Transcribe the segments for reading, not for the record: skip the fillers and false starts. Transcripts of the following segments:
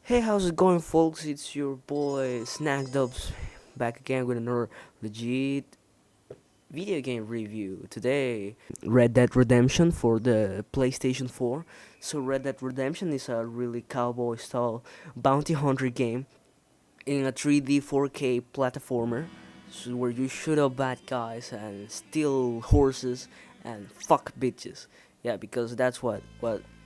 Hey, how's it going, folks? It's your boy Snack Dubs back again with another legit video game review. Today, Red Dead Redemption for the PlayStation 4. So, Red Dead Redemption is a really cowboy style bounty hunter game in a 3D 4K platformer, so where you shoot up bad guys and steal horses and fuck bitches. Yeah, because that's what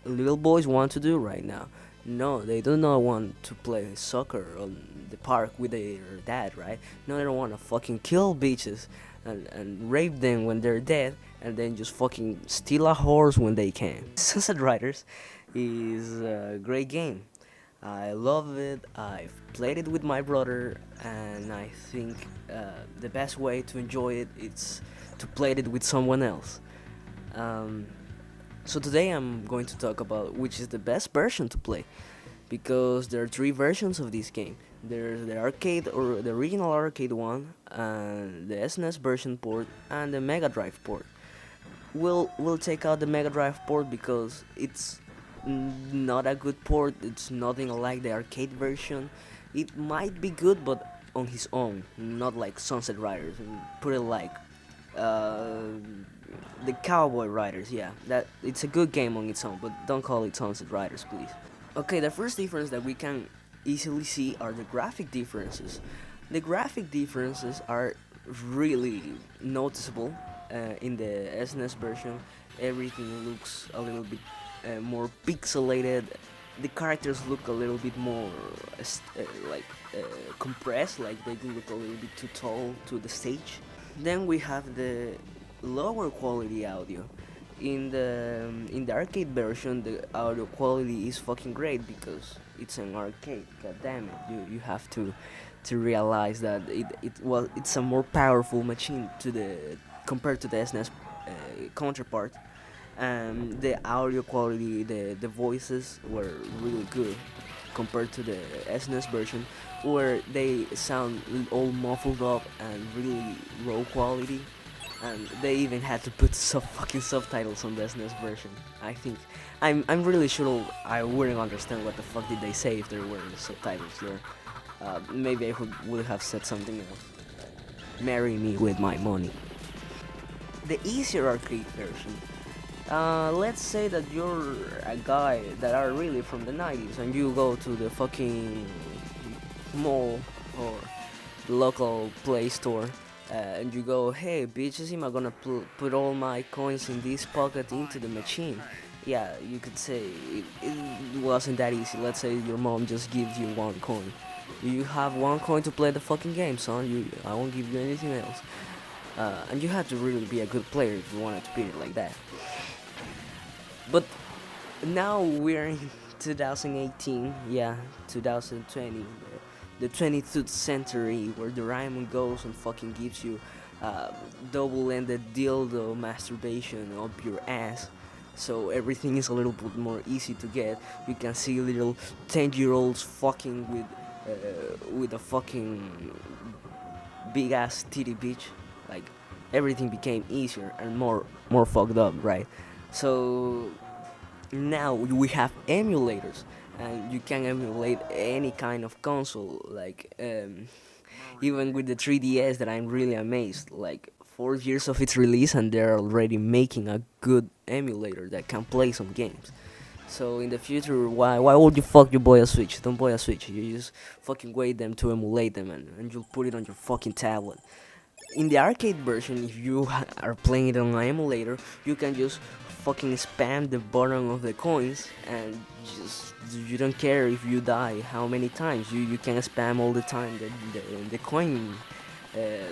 little boys want to do right now. No, they do not want to play soccer on the park with their dad, right? No, they don't want to fucking kill bitches and rape them when they're dead and then just fucking steal a horse when they can. Sunset Riders is a great game. I love it. I've played it with my brother, and I think the best way to enjoy it is to play it with someone else. Um, so today I'm going to talk about which is the best version to play, because there are three versions of this game. There's the arcade or the original arcade one, and the SNES version port, and the Mega Drive port. We'll take out the Mega Drive port because it's not a good port. It's nothing like the arcade version. It might be good, but on his own, not like Sunset Riders. Put it like uh, the Cowboy Riders. Yeah, that it's a good game on its own, but don't call it Sunset Riders, please. Okay, the first difference that we can easily see are the graphic differences. The graphic differences are really noticeable in the SNES version. Everything looks a little bit more pixelated. The characters look a little bit more like compressed, like they do look a little bit too tall to the stage. Then we have the lower quality audio. In the arcade version, the audio quality is fucking great because it's an arcade. God damn it, you have to realize that it's a more powerful machine to the compared to the SNES counterpart. The audio quality, the voices were really good compared to the SNES version, where they sound all muffled up and really low quality, and they even had to put fucking subtitles on the SNES version. I think I'm really sure I wouldn't understand what the fuck did they say if there were subtitles there. Maybe I would have said something else. Marry me with my money. The easier arcade version. Let's say that you're a guy that are really from the 90s and you go to the fucking mall or the local play store and you go, hey bitches, am I gonna put all my coins in this pocket into the machine? Yeah, you could say it wasn't that easy. Let's say your mom just gives you one coin. You have one coin to play the fucking game, son. I won't give you anything else. And you have to really be a good player if you wanted to beat it like that. But now we're in 2018, yeah, 2020, the 22nd century, where the Doraemon goes and fucking gives you double-ended dildo masturbation up your ass. So everything is a little bit more easy to get. You can see little 10-year-olds fucking with a fucking big ass titty bitch. Like everything became easier and more fucked up, right? So now we have emulators, and you can emulate any kind of console. Like even with the 3DS, that I'm really amazed. Like 4 years of its release, and they're already making a good emulator that can play some games. So in the future, why would you fuck your boy a Switch? Don't buy a Switch. You just fucking wait them to emulate them, and you'll put it on your fucking tablet. In the arcade version, if you are playing it on an emulator, you can just fucking spam the button of the coins, and just you don't care if you die how many times. You can spam all the time the coin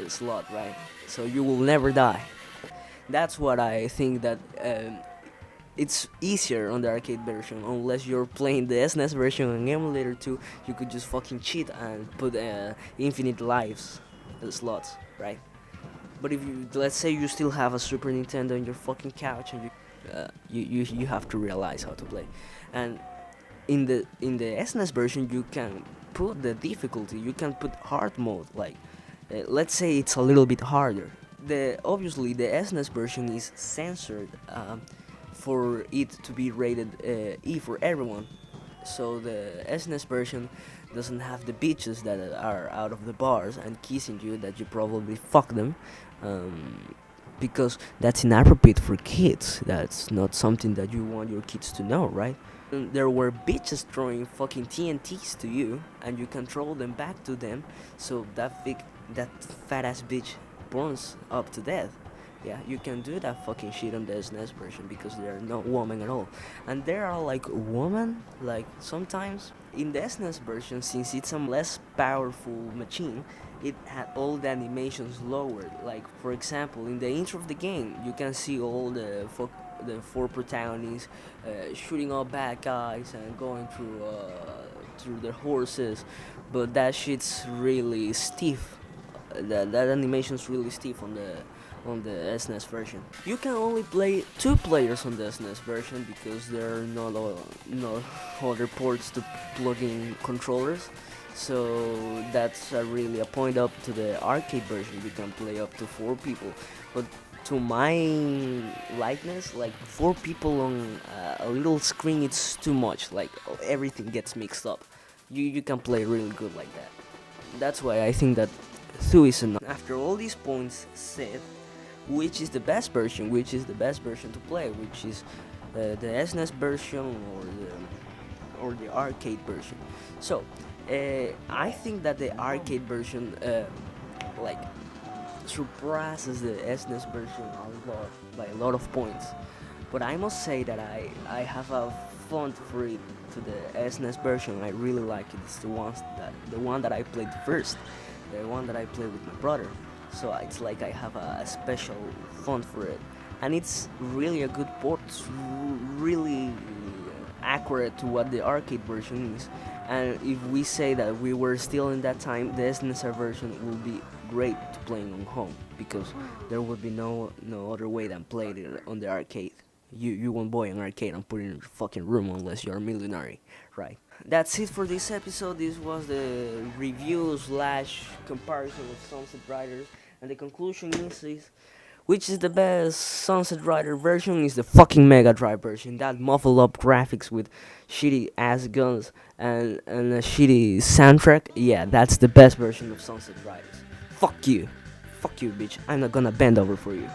slot, right? So you will never die. That's what I think, that it's easier on the arcade version. Unless you're playing the SNES version on emulator too, you could just fucking cheat and put infinite lives slots, right? But if you, let's say you still have a Super Nintendo on your fucking couch, and you have to realize how to play. And in the SNES version, you can put the difficulty. You can put hard mode. Like let's say it's a little bit harder. The obviously the SNES version is censored for it to be rated E for everyone. So the SNES version doesn't have the bitches that are out of the bars and kissing you that you probably fuck them, um, because that's inappropriate for kids. That's not something that you want your kids to know, right? There were bitches throwing fucking TNTs to you, and you control them back to them, so that fat ass bitch burns up to death. Yeah, you can do that fucking shit on the SNES version because they're not woman at all, and there are like women like sometimes in the SNES version, since it's a less powerful machine. It had all the animations lowered. Like for example, in the intro of the game, you can see all the four protagonists shooting all bad guys and going through their horses, but that shit's really stiff. That animation's really stiff on the SNES version. You can only play two players on the SNES version because there are no other ports to plug in controllers. So that's really a point up to the arcade version. You can play up to four people, but to my likeness, like four people on a little screen, it's too much. Like everything gets mixed up. You can play really good like that. That's why I think that two is enough. After all these points said, which is the best version? Which is the best version to play? Which is the SNES version or the arcade version? So I think that the arcade version like surpasses the SNES version a lot by a lot of points. But I must say that I have a fond for it to the SNES version. I really like it. It's the one that I played first, the one that I played with my brother. So it's like I have a special fond for it, and it's really a good port. It's really accurate to what the arcade version is. And if we say that we were still in that time, the SNES version will be great to playing on home because there would be no other way than playing it on the arcade. You won't buy an arcade and put it in your fucking room unless you're a millionaire, right? That's it for this episode. This was the review slash comparison of Sunset Riders, and the conclusion is which is the best Sunset Rider version is the fucking Mega Drive version. That muffled up graphics with shitty ass guns and a shitty soundtrack. Yeah, that's the best version of Sunset Riders. Fuck you. Fuck you, bitch. I'm not gonna bend over for you.